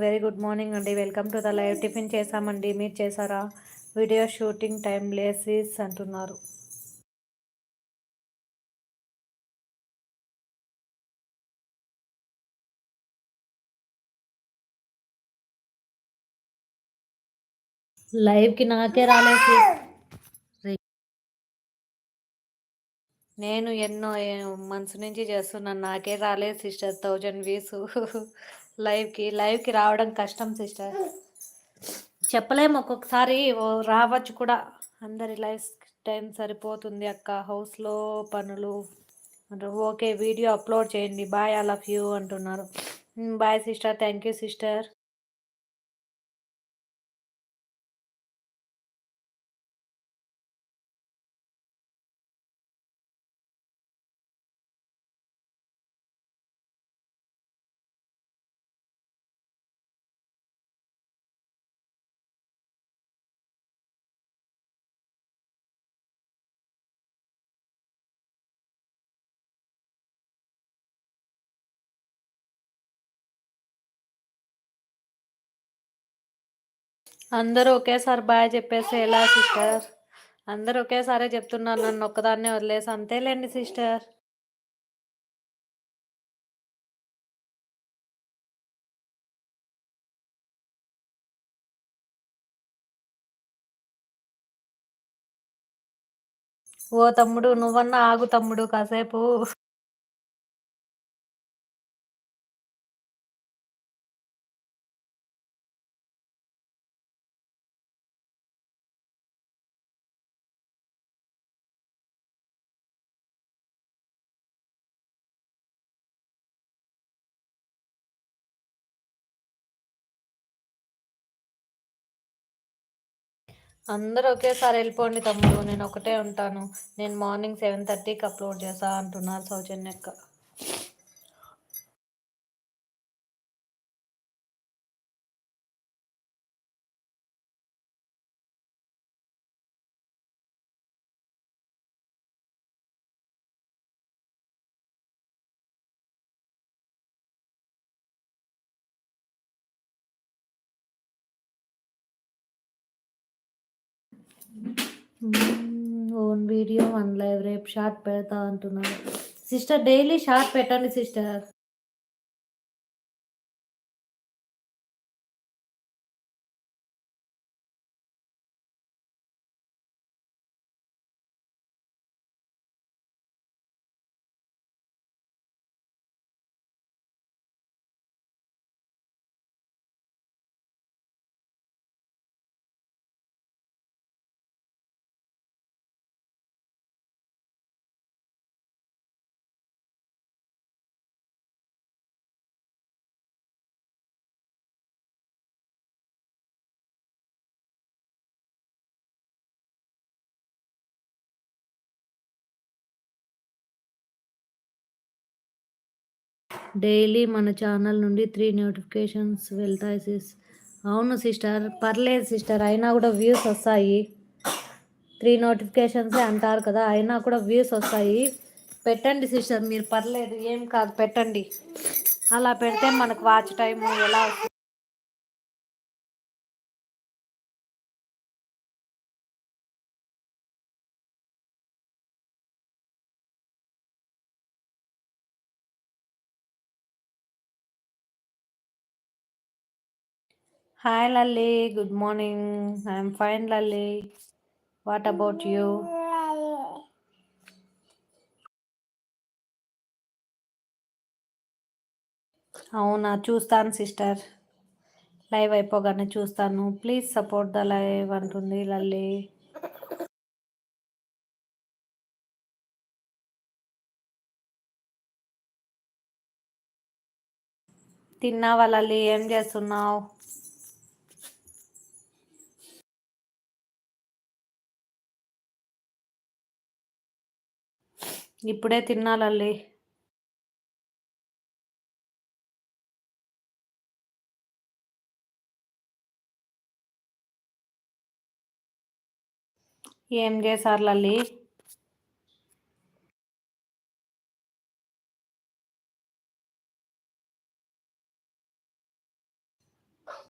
Very good morning అండి. Welcome to the live. Tiffin చేసామండి, మీరు చేసారా? వీడియో షూటింగ్ టైం లేసీస్ అంటున్నారు. లైవ్కి నాకే రాలేదు. నేను ఎన్నో మంత్స్ నుంచి చేస్తున్నాను, నాకే రాలేదు సిస్టర్. 1000 వ్యూస్ లైవ్కి రావడం కష్టం సిస్టర్. చెప్పలేము, ఒక్కొక్కసారి రావచ్చు కూడా. అందరి లైఫ్ టైం సరిపోతుంది అక్క, హౌస్లో పనులు అంటారు. ఓకే, వీడియో అప్లోడ్ చేయండి. బాయ్, ఆల్ ఆఫ్ యూ అంటున్నారు. Bye sister, thank you sister. అందరూ ఒకేసారి బాయ్ చెప్పేసి ఎలా సిస్టర్? అందరూ ఒకేసారి చెప్తున్నారు, నన్ను ఒక్కదాన్నే వదిలేసి. అంతేలేండి సిస్టర్. ఓ తమ్ముడు, నువ్వన్నా ఆగు తమ్ముడు కాసేపు. అందరూ ఒకేసారి వెళ్ళిపోండి తమ్ముడు, నేను ఒకటే ఉంటాను. నేను మార్నింగ్ 7:30కి అప్లోడ్ చేస్తా అంటున్నారు సౌజన్యక్క. ఓన్ వీడియో 1 లైవ్, రేపు షార్ట్ పెడతా అంటున్నారు సిస్టర్. డైలీ షార్ట్ పెట్టండి సిస్టర్. డైలీ మన ఛానల్ నుండి 3 నోటిఫికేషన్స్ వెళ్తాయి సిస్. అవును సిస్టర్, పర్లేదు సిస్టర్, అయినా కూడా వ్యూస్ వస్తాయి. 3 నోటిఫికేషన్సే అంటారు కదా, అయినా కూడా వ్యూస్ వస్తాయి. పెట్టండి సిస్టర్, మీరు పర్లేదు, ఏం కాదు, పెట్టండి. అలా పెడితే మనకు వాచ్ టైం ఎలా వస్తుంది. Hi Lalli, good morning. I'm fine Lalli. What about you? అవునా, చూస్తాను సిస్టర్. లైవ్ అయిపోగానే చూస్తాను. ప్లీజ్ సపోర్ట్ ద లైవ్ అంటుంది లల్లి. తిన్నావా లల్లి? ఏం చేస్తున్నావు? ఇప్పుడే తిన్నా లల్లి. ఏం చేశారు లల్లి?